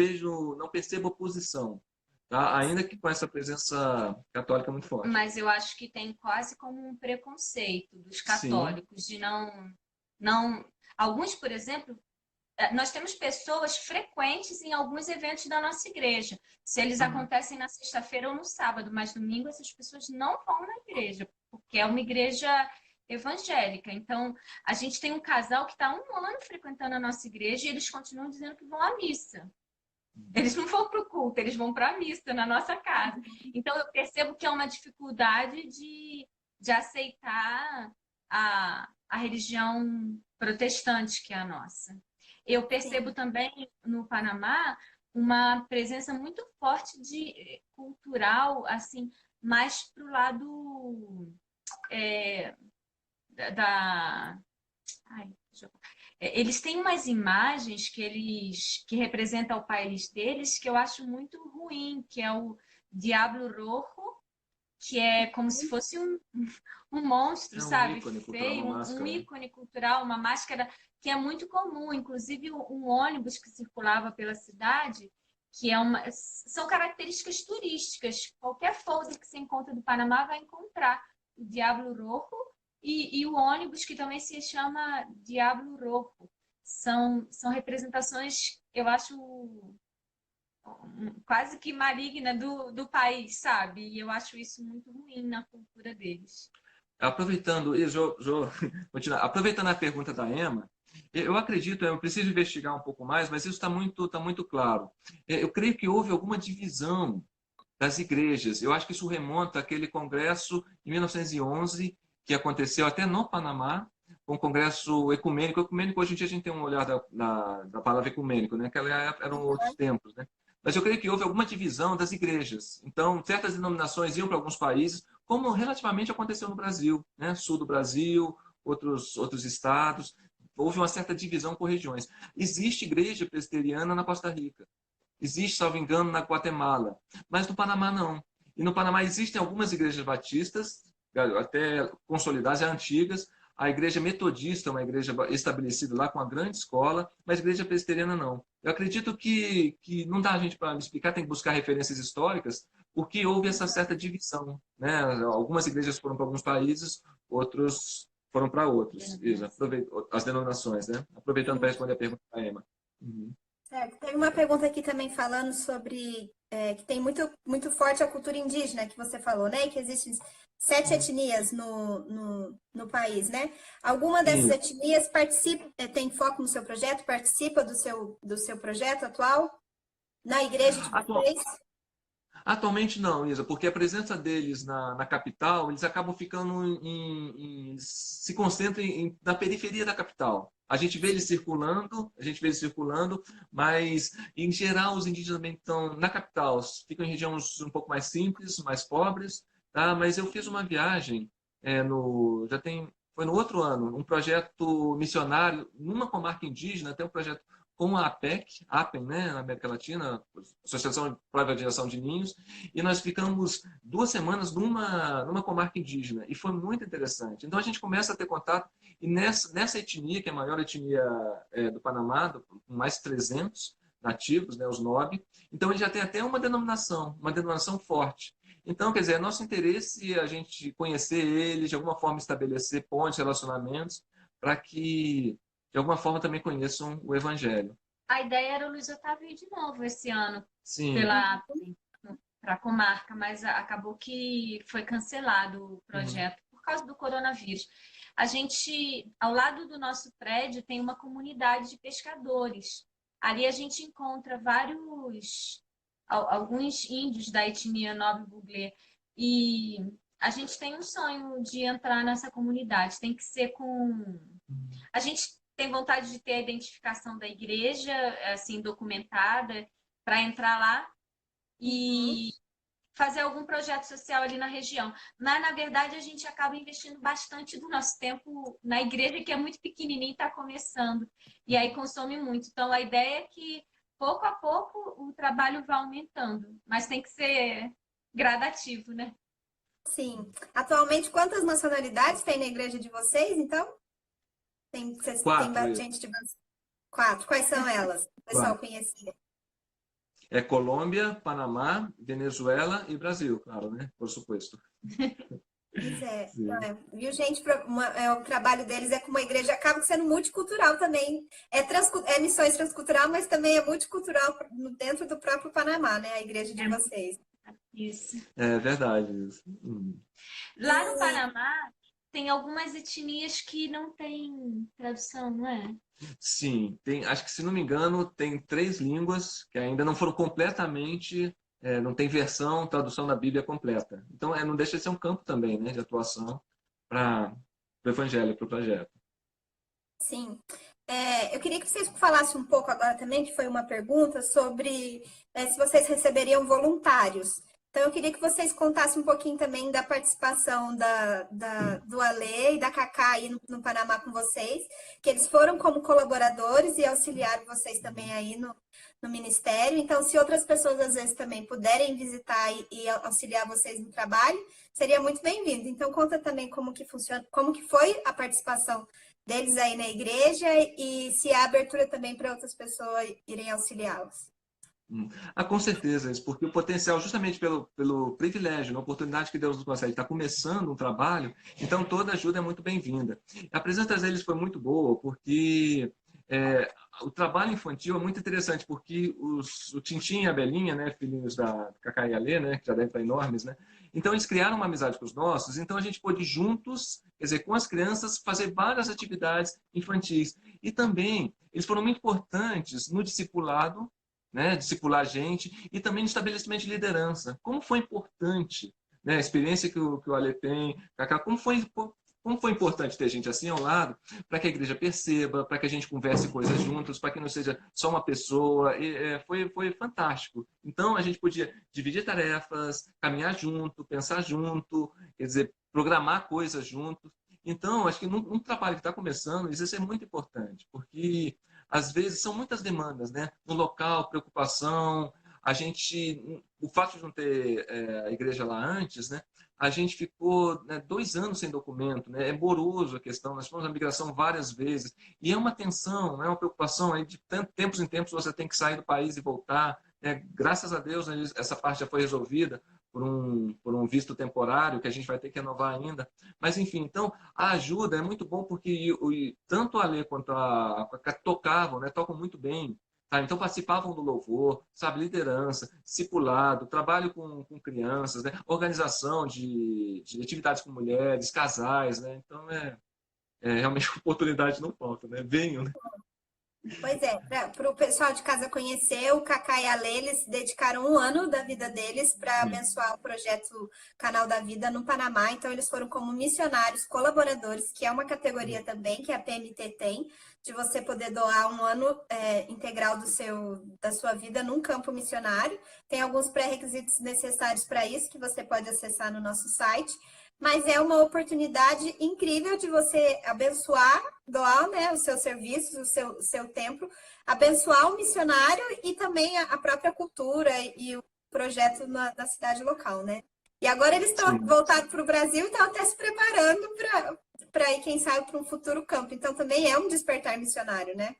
percebo oposição, tá? Ainda que com essa presença católica muito forte. Mas eu acho que tem quase como um preconceito dos Sim. católicos de não... Alguns, por exemplo, nós temos pessoas frequentes em alguns eventos da nossa igreja. Se eles acontecem na sexta-feira ou no sábado, mas domingo essas pessoas não vão na igreja, porque é uma igreja evangélica. Então, a gente tem um casal que está há 1 ano frequentando a nossa igreja e eles continuam dizendo que vão à missa. Eles não vão para o culto, eles vão para a missa na nossa casa. Então, eu percebo que é uma dificuldade de aceitar a religião protestante que é a nossa. Eu percebo também no Panamá uma presença muito forte de cultural, assim, mais para o lado Ai, eles têm umas imagens que representam o país deles que eu acho muito ruim, que é o Diablo Rojo, que é como se fosse um monstro, sabe? Ícone cultural, Feio, uma máscara, um ícone cultural, uma máscara que é muito comum. Inclusive, um ônibus que circulava pela cidade, que são características turísticas. Qualquer folder que você encontra do Panamá vai encontrar o Diablo Rojo e o ônibus que também se chama Diablo Rojo. São representações, eu acho, quase que maligna do país, sabe? E eu acho isso muito ruim na cultura deles. Aproveitando, aproveitando a pergunta da Emma, eu acredito, eu preciso investigar um pouco mais, mas isso tá muito claro. Eu creio que houve alguma divisão das igrejas. Eu acho que isso remonta àquele congresso em 1911, que aconteceu até no Panamá, um congresso ecumênico. Ecumênico, hoje em dia a gente tem um olhar da palavra ecumênico, né? Naquela época eram outros tempos, né? Mas eu creio que houve alguma divisão das igrejas. Então, certas denominações iam para alguns países, como relativamente aconteceu no Brasil, né? Sul do Brasil, outros estados. Houve uma certa divisão por regiões. Existe igreja presbiteriana na Costa Rica. Existe, salvo engano, na Guatemala. Mas no Panamá, não. E no Panamá existem algumas igrejas batistas, até consolidadas, já antigas. A igreja metodista é uma igreja estabelecida lá com uma grande escola, mas a igreja presbiteriana não. Eu acredito que não dá a gente para explicar, tem que buscar referências históricas, porque houve essa certa divisão, né? Algumas igrejas foram para alguns países, outros foram para outros. Isso, as denominações, né? Aproveitando para responder a pergunta da Emma. Certo. Tem uma pergunta aqui também falando sobre que tem muito forte a cultura indígena, que você falou, né? Que existem 7 etnias no país, né? Alguma dessas etnias tem foco no seu projeto, participa do seu projeto atual na igreja de vocês? Atualmente não, Isa, porque a presença deles na capital, eles acabam ficando se concentram na periferia da capital. A gente vê eles circulando, mas em geral os indígenas também estão na capital, ficam em regiões um pouco mais simples, mais pobres, tá? Mas eu fiz uma viagem foi no outro ano, um projeto missionário numa comarca indígena, até um projeto com a APEN, né, na América Latina, Associação para a Geração de Ninhos, e nós ficamos 2 semanas numa comarca indígena, e foi muito interessante. Então a gente começa a ter contato, e nessa etnia, que é a maior etnia do Panamá, com mais de 300 nativos, né, os Nobe, então ele já tem até uma denominação forte. Então, quer dizer, é nosso interesse a gente conhecer eles, de alguma forma estabelecer pontes, relacionamentos, para que de alguma forma também conheçam o Evangelho. A ideia era o Luiz Otávio ir de novo esse ano Sim, para a comarca, mas acabou que foi cancelado o projeto por causa do coronavírus. A gente, ao lado do nosso prédio, tem uma comunidade de pescadores. Ali a gente encontra alguns índios da etnia Nobre Buglé. E a gente tem um sonho de entrar nessa comunidade. Tem que ser com... A gente tem vontade de ter a identificação da igreja, assim, documentada, para entrar lá e fazer algum projeto social ali na região. Mas, na verdade, a gente acaba investindo bastante do nosso tempo na igreja, que é muito pequenininha e está começando. E aí consome muito. Então, a ideia é que, pouco a pouco, o trabalho vá aumentando. Mas tem que ser gradativo, né? Sim. Atualmente, quantas nacionalidades tem na igreja de vocês, então? Vocês têm 4. gente de... 4. Quais são elas? O pessoal 4. conhecia. É Colômbia, Panamá, Venezuela e Brasil, claro, né? Por supuesto. Pois é. Sim. Viu, gente? O trabalho deles é com uma igreja, acaba sendo multicultural também. É missões transcultural, mas também é multicultural dentro do próprio Panamá, né? A igreja de vocês. Isso. É verdade isso. Lá no Panamá, tem algumas etnias que não tem tradução, não é? Sim, acho que, se não me engano, tem 3 línguas que ainda não foram completamente, não tem versão, tradução da Bíblia completa. Então, não deixa de ser um campo também, né, de atuação para o Evangelho, para o projeto. Sim. Eu queria que vocês falassem um pouco agora também, que foi uma pergunta, sobre se vocês receberiam voluntários. Então, eu queria que vocês contassem um pouquinho também da participação do Ale e da Cacá aí no Panamá com vocês, que eles foram como colaboradores e auxiliaram vocês também aí no Ministério. Então, se outras pessoas, às vezes, também puderem visitar e auxiliar vocês no trabalho, seria muito bem-vindo. Então, conta também como que funciona, como que foi a participação deles aí na igreja e se há abertura também para outras pessoas irem auxiliá-los. Com certeza, isso, porque o potencial, justamente pelo privilégio, a oportunidade que Deus nos concede, está começando um trabalho, então toda ajuda é muito bem-vinda. A presença deles foi muito boa, porque o trabalho infantil é muito interessante, porque o Tintim e a Belinha, né, filhinhos da Cacá e Alê, né, que já devem estar enormes, né, então eles criaram uma amizade com os nossos, então a gente pôde juntos, quer dizer, com as crianças, fazer várias atividades infantis. E também, eles foram muito importantes no discipulado, né, discipular a gente, e também no estabelecimento de liderança. Como foi importante, né, a experiência que o Ale tem, Cacá, como foi importante ter gente assim ao lado, para que a igreja perceba, para que a gente converse coisas juntos, para que não seja só uma pessoa. Foi fantástico. Então, a gente podia dividir tarefas, caminhar junto, pensar junto, quer dizer, programar coisas juntos. Então, acho que num trabalho que está começando, isso é muito importante, porque às vezes são muitas demandas, né? No local, preocupação, o fato de não ter a igreja lá antes, né? A gente ficou 2 anos sem documento, né? É moroso a questão, nós fomos na migração várias vezes, e é uma tensão, é uma preocupação, aí de tempos em tempos você tem que sair do país e voltar, né? Graças a Deus, né, essa parte já foi resolvida por um visto temporário, que a gente vai ter que renovar ainda, mas enfim, então a ajuda é muito bom, porque tanto a Lê quanto a tocavam, né? Tocam muito bem. Tá? Então participavam do louvor, sabe, liderança, discipulado, trabalho com crianças, né? Organização de atividades com mulheres, casais, né? Então realmente oportunidade não falta, né? Venham, né? Pois é, para o pessoal de casa conhecer, o Cacá e a Lê, eles dedicaram 1 ano da vida deles para abençoar o projeto Canal da Vida no Panamá. Então, eles foram como missionários colaboradores, que é uma categoria também que a PMT tem, de você poder doar 1 ano integral da sua vida num campo missionário. Tem alguns pré-requisitos necessários para isso, que você pode acessar no nosso site. Mas é uma oportunidade incrível de você abençoar, doar, né, os seus serviços, o seu tempo, abençoar o missionário e também a própria cultura e o projeto na cidade local, né? E agora eles estão voltados para o Brasil e estão até se preparando para ir, quem sabe, para um futuro campo. Então também é um despertar missionário, né?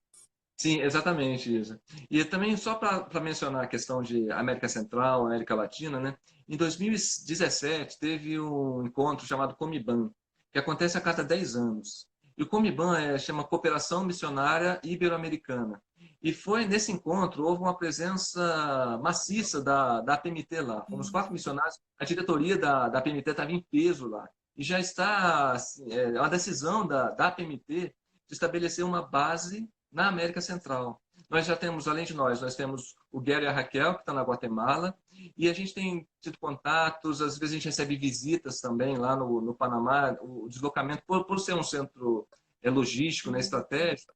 Sim, exatamente, Isa. E também, só para mencionar a questão de América Central, América Latina, né? Em 2017, teve um encontro chamado Comiban, que acontece a cada 10 anos. E o Comiban chama Cooperação Missionária Ibero-Americana. E foi nesse encontro, houve uma presença maciça da APMT lá. Fomos 4 missionários, a diretoria da APMT estava em peso lá. E já está assim, uma decisão da APMT de estabelecer uma base na América Central. Nós já temos, além de nós temos o Gary e a Raquel, que estão na Guatemala, e a gente tem tido contatos, às vezes a gente recebe visitas também lá no Panamá, o deslocamento, por ser um centro logístico, né, estratégico,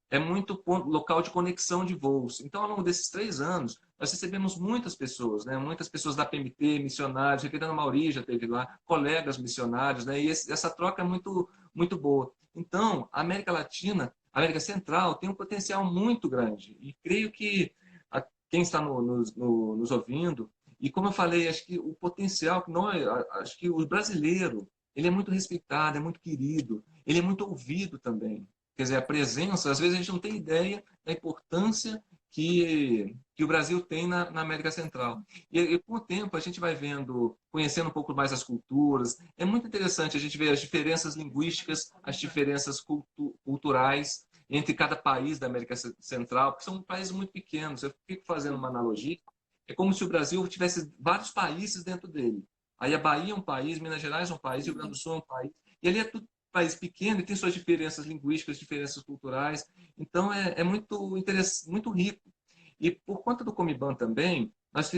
é muito local de conexão de voos. Então, ao longo desses 3 anos, nós recebemos muitas pessoas, né? Muitas pessoas da PMT, missionários, Reverendo Mauri já esteve lá, colegas missionários, né? E essa troca é muito, muito boa. Então, a América Latina, a América Central, tem um potencial muito grande. E creio que quem está nos ouvindo, e como eu falei, acho que o potencial, acho que o brasileiro, ele é muito respeitado, é muito querido, ele é muito ouvido também. Quer dizer, a presença, às vezes a gente não tem ideia da importância que o Brasil tem na América Central. E com o tempo a gente vai vendo, conhecendo um pouco mais as culturas. É muito interessante a gente ver as diferenças linguísticas, as diferenças culturais entre cada país da América Central, porque são países muito pequenos. Eu fico fazendo uma analogia. É como se o Brasil tivesse vários países dentro dele. Aí a Bahia é um país, Minas Gerais é um país, Rio Grande do Sul é um país. E ali é tudo país pequeno e tem suas diferenças linguísticas, diferenças culturais. Então, é muito interessante, muito rico. E por conta do Comiban também, nós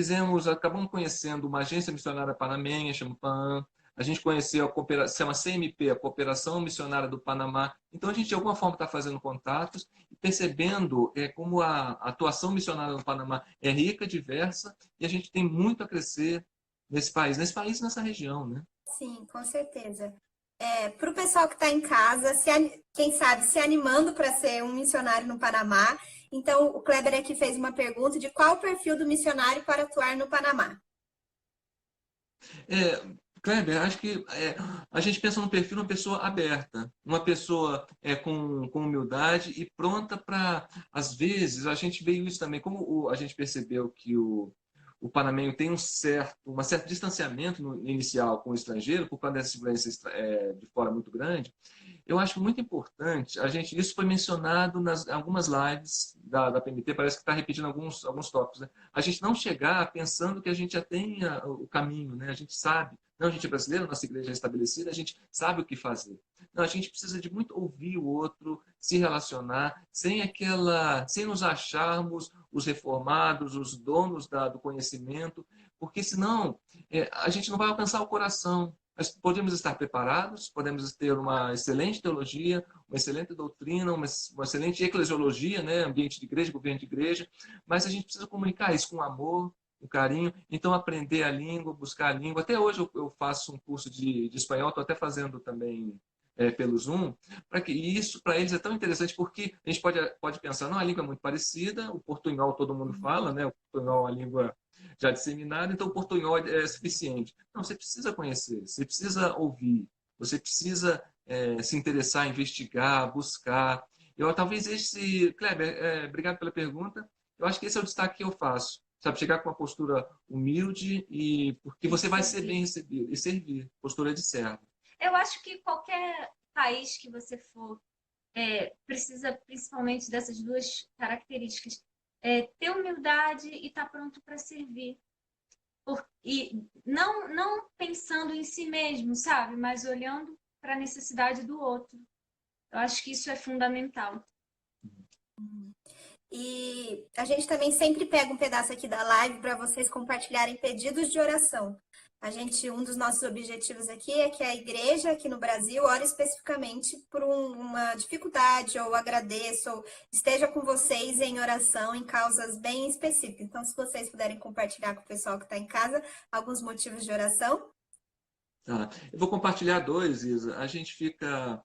acabamos conhecendo uma agência missionária panamenha, chama PAN. A gente conheceu chama CMP, a Cooperação Missionária do Panamá. Então, a gente, de alguma forma, está fazendo contatos e percebendo como a atuação missionária no Panamá é rica, diversa, e a gente tem muito a crescer nesse país e nessa região, né? Sim, com certeza. Para o pessoal que está em casa, quem sabe se animando para ser um missionário no Panamá. Então, o Kleber aqui fez uma pergunta de qual o perfil do missionário para atuar no Panamá. Kleber, acho que a gente pensa no perfil de uma pessoa aberta, uma pessoa com humildade e pronta para, às vezes, a gente veio isso também, como a gente percebeu que o panamenho tem um certo distanciamento no inicial com o estrangeiro, por causa dessa influência de fora muito grande. Eu acho muito importante, isso foi mencionado em algumas lives da PMT, parece que está repetindo alguns tópicos, né? A gente não chegar pensando que a gente já tem o caminho, né? A gente sabe, não, a gente é brasileiro, nossa igreja é estabelecida, a gente sabe o que fazer. Não, a gente precisa de muito ouvir o outro, se relacionar, sem nos acharmos os reformados, os donos do conhecimento, porque senão a gente não vai alcançar o coração. Mas podemos estar preparados, podemos ter uma excelente teologia, uma excelente doutrina, uma excelente eclesiologia, né? Ambiente de igreja, governo de igreja, mas a gente precisa comunicar isso com amor, com carinho. Então, aprender a língua, buscar a língua. Até hoje eu faço um curso de espanhol, estou até fazendo também pelo Zoom, e isso para eles é tão interessante porque a gente pode pensar, não, a língua é muito parecida, o portunhol todo mundo fala, né? O portunhol é uma língua já disseminada, então o portunhol é suficiente. Não, você precisa conhecer, você precisa ouvir, você precisa se interessar, investigar, buscar. Talvez Kleber, obrigado pela pergunta, eu acho que esse é o destaque que eu faço, sabe, chegar com uma postura humilde porque você vai ser bem recebido, e servir, postura de servo. Eu acho que qualquer país que você for precisa principalmente dessas duas características. Ter humildade e estar pronto para servir. E não pensando em si mesmo, sabe? Mas olhando para a necessidade do outro. Eu acho que isso é fundamental. E a gente também sempre pega um pedaço aqui da live para vocês compartilharem pedidos de oração. Um dos nossos objetivos aqui é que a igreja aqui no Brasil ore especificamente por uma dificuldade, ou agradeça, ou esteja com vocês em oração em causas bem específicas. Então, se vocês puderem compartilhar com o pessoal que está em casa alguns motivos de oração. Eu vou compartilhar 2, Isa. A gente fica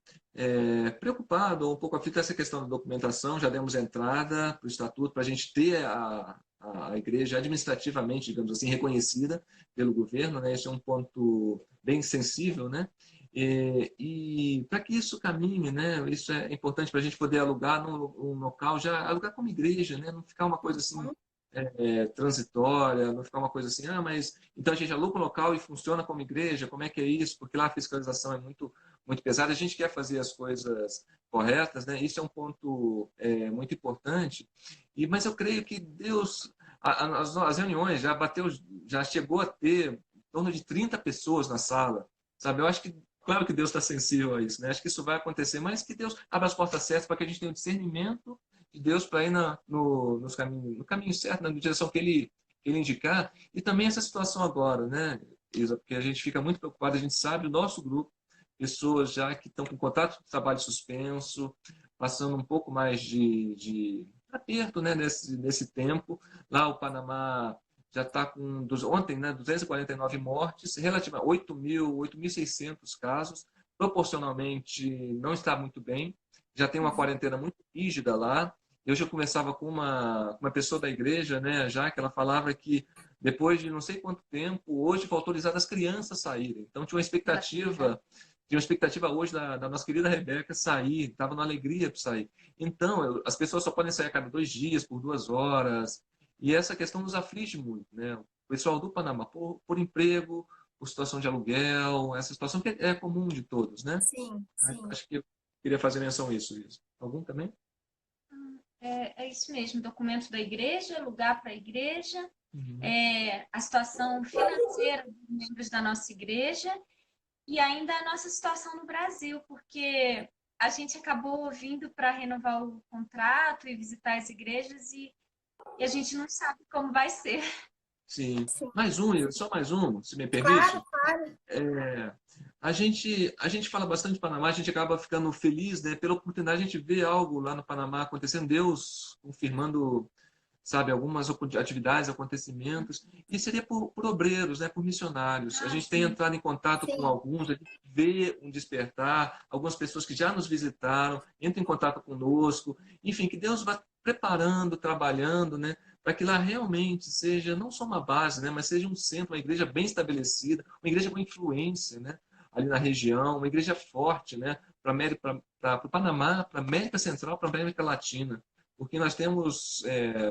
preocupado, um pouco aflito com essa questão da documentação. Já demos entrada para o estatuto, para a gente ter a igreja administrativamente, digamos assim, reconhecida pelo governo, né? Esse é um ponto bem sensível, né? E para que isso caminhe, né? Isso é importante para a gente poder alugar num local, já alugar como igreja, né? Não ficar uma coisa assim transitória, não ficar uma coisa assim, mas então a gente aluga um local e funciona como igreja, como é que é isso? Porque lá a fiscalização é muito, muito pesada, a gente quer fazer as coisas corretas, né? Isso é um ponto muito importante. Mas eu creio que Deus, as reuniões já chegou a ter em torno de 30 pessoas na sala, sabe? Eu acho que, claro que Deus está sensível a isso, né? Acho que isso vai acontecer, mas que Deus abra as portas certas para que a gente tenha o discernimento de Deus para ir no caminho certo, na direção que ele indicar. E também essa situação agora, né, Isa? Porque a gente fica muito preocupado, a gente sabe, o nosso grupo, pessoas já que estão com contrato de trabalho suspenso, passando um pouco mais de aperto, né, nesse tempo. Lá o Panamá já está com, ontem, né, 249 mortes, relativamente 8.600 casos, proporcionalmente não está muito bem, já tem uma quarentena muito rígida lá. Eu já conversava com uma pessoa da igreja, né, já que ela falava que depois de não sei quanto tempo, hoje foi autorizado as crianças saírem. Então tinha uma expectativa hoje da nossa querida Rebeca sair, estava na alegria para sair. Então, as pessoas só podem sair a cada 2 dias, por 2 horas. E essa questão nos aflige muito, né? O pessoal do Panamá, por emprego, por situação de aluguel, essa situação que é comum de todos, né? Sim, sim. Acho que eu queria fazer menção a isso. Algum também? É isso mesmo, documento da igreja, lugar para a igreja, Uhum. a situação financeira dos membros da nossa igreja e ainda a nossa situação no Brasil, porque a gente acabou vindo para renovar o contrato e visitar as igrejas e a gente não sabe como vai ser. Sim. Sim. Só mais um, se me Claro, permite. claro. A gente fala bastante de Panamá, a gente acaba ficando feliz, né, pela oportunidade, a gente vê algo lá no Panamá acontecendo, Deus confirmando, sabe, algumas atividades, acontecimentos, e seria por obreiros, né, por missionários. A gente tem entrado em contato com Sim, alguns, a gente vê um despertar, algumas pessoas que já nos visitaram, entram em contato conosco, enfim, que Deus vá preparando, trabalhando, né, para que lá realmente seja não só uma base, né, mas seja um centro, uma igreja bem estabelecida, uma igreja com influência, né, ali na região, uma igreja forte, né, para o Panamá, para a América Central, para a América Latina, porque nós temos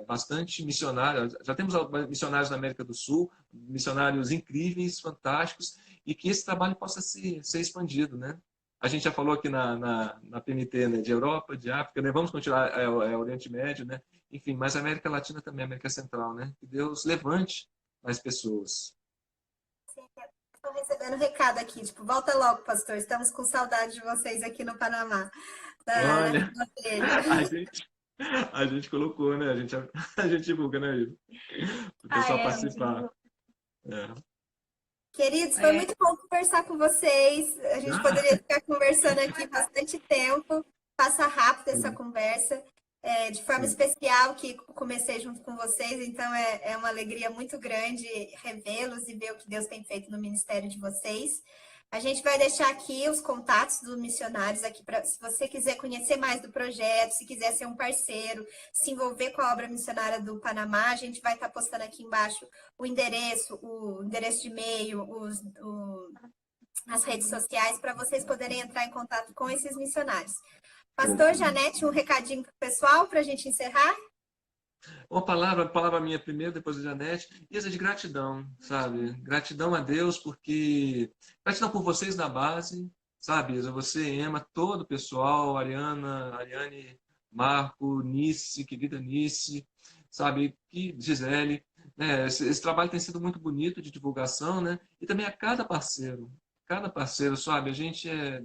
bastante missionários, já temos missionários na América do Sul, missionários incríveis, fantásticos, e que esse trabalho possa ser expandido, né? A gente já falou aqui na PMT, né, de Europa, de África, né? Vamos continuar Oriente Médio, né? Enfim, mas a América Latina também, a América Central, né? Que Deus levante mais pessoas. estou recebendo recado aqui, tipo, volta logo, pastor, estamos com saudade de vocês aqui no Panamá, na Olha, região dele. a gente, a gente colocou, né? A gente divulga, né, Ivo? Para o pessoal participar. É. Queridos, foi muito bom conversar com vocês. A gente poderia ficar conversando aqui bastante tempo. Passa rápido essa conversa. De forma Sim. especial, que comecei junto com vocês, então é uma alegria muito grande revê-los e ver o que Deus tem feito no ministério de vocês. A gente vai deixar aqui os contatos dos missionários aqui para se você quiser conhecer mais do projeto, se quiser ser um parceiro, se envolver com a obra missionária do Panamá, a gente vai estar postando aqui embaixo o endereço de e-mail, as redes sociais para vocês poderem entrar em contato com esses missionários. Pastor Janete, um recadinho para o pessoal para a gente encerrar? Uma palavra minha primeiro, depois a Janete. Isa, de gratidão, sabe? Gratidão a Deus, porque... Gratidão por vocês na base, sabe, Isa? Você, Emma, todo o pessoal, Ariane, Marco, Nice, querida Nice, sabe? Que Gisele, né? Esse trabalho tem sido muito bonito de divulgação, né? E também a cada parceiro, sabe?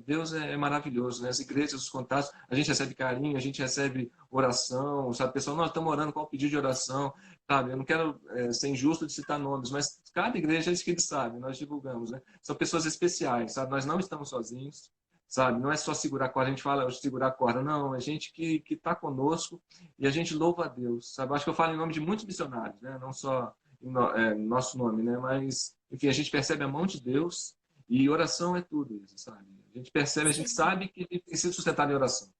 Deus é maravilhoso, né? As igrejas, os contatos, a gente recebe carinho, a gente recebe oração, sabe? Pessoal, nós estamos orando, qual o pedido de oração, sabe? Eu não quero ser injusto de citar nomes, mas cada igreja é isso que eles sabem, nós divulgamos, né? São pessoas especiais, sabe? Nós não estamos sozinhos, sabe? Não é só segurar a corda, a gente fala segurar a corda, não, é gente que está conosco e a gente louva a Deus, sabe? Eu acho que eu falo em nome de muitos missionários, né? Não só em nosso nome, né? Mas, enfim, a gente percebe a mão de Deus. E oração é tudo isso, sabe? A gente percebe, a gente sabe que tem sido sustentado em oração.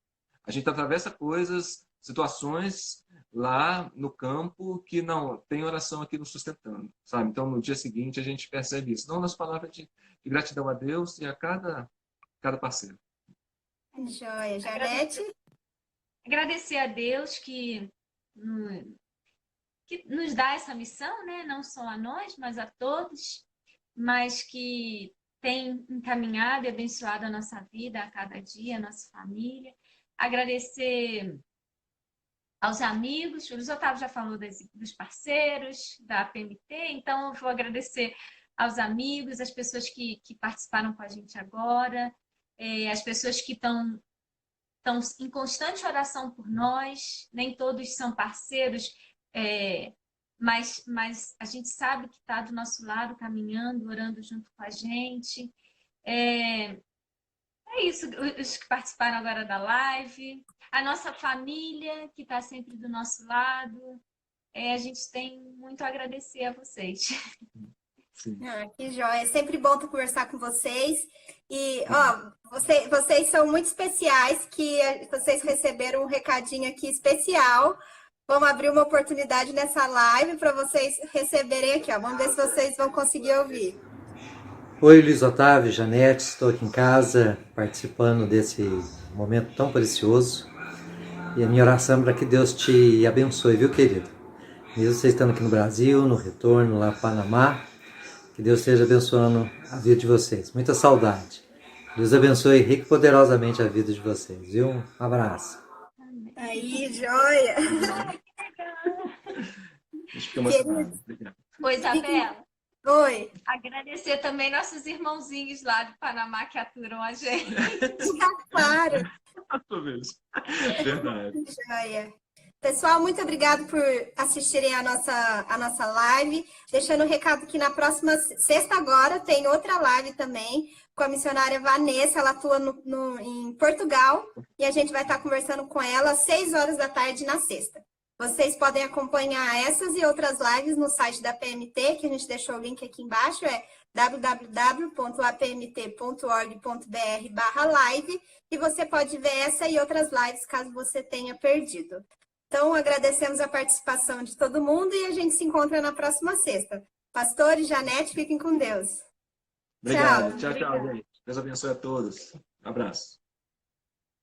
A gente atravessa coisas, situações lá no campo que não tem oração aqui nos sustentando, sabe? Então, no dia seguinte, a gente percebe isso. Não nas palavras de gratidão a Deus e a cada parceiro. Joia. Janete? Agradecer a Deus que nos dá essa missão, né? Não só a nós, mas a todos, mas que tem encaminhado e abençoado a nossa vida a cada dia, a nossa família. Agradecer aos amigos, o Luiz Otávio já falou dos parceiros da PMT, então eu vou agradecer aos amigos, as pessoas que participaram com a gente agora, as pessoas que estão em constante oração por nós, nem todos são parceiros, mas a gente sabe que está do nosso lado, caminhando, orando junto com a gente. É isso, os que participaram agora da live, a nossa família que está sempre do nosso lado. A gente tem muito a agradecer a vocês. Que joia, é sempre bom conversar com vocês. E, ó, vocês são muito especiais, que vocês receberam um recadinho aqui especial. Vamos abrir uma oportunidade nessa live para vocês receberem aqui, ó. Vamos ver se vocês vão conseguir ouvir. Oi, Luiz Otávio, Janete, estou aqui em casa participando desse momento tão precioso. E a minha oração é para que Deus te abençoe, viu, querido? Mesmo você estando aqui no Brasil, no retorno lá no Panamá, que Deus esteja abençoando a vida de vocês. Muita saudade. Deus abençoe rico e poderosamente a vida de vocês, viu? Um abraço. Aí, joia! Oi, Isabela. Oi. Agradecer também nossos irmãozinhos lá do Panamá que aturam a gente. Claro. Verdade. Joia. Pessoal, muito obrigado por assistirem a nossa live. Deixando um recado que na próxima sexta agora tem outra live também com a missionária Vanessa. Ela atua em Portugal e a gente vai estar conversando com ela às 6 horas da tarde na sexta. Vocês podem acompanhar essas e outras lives no site da PMT, que a gente deixou o link aqui embaixo, é www.apmt.org.br/live, e você pode ver essa e outras lives caso você tenha perdido. Então, agradecemos a participação de todo mundo e a gente se encontra na próxima sexta. Pastor e Janete, fiquem com Deus. Obrigado. Tchau, gente. Deus abençoe a todos. Um abraço.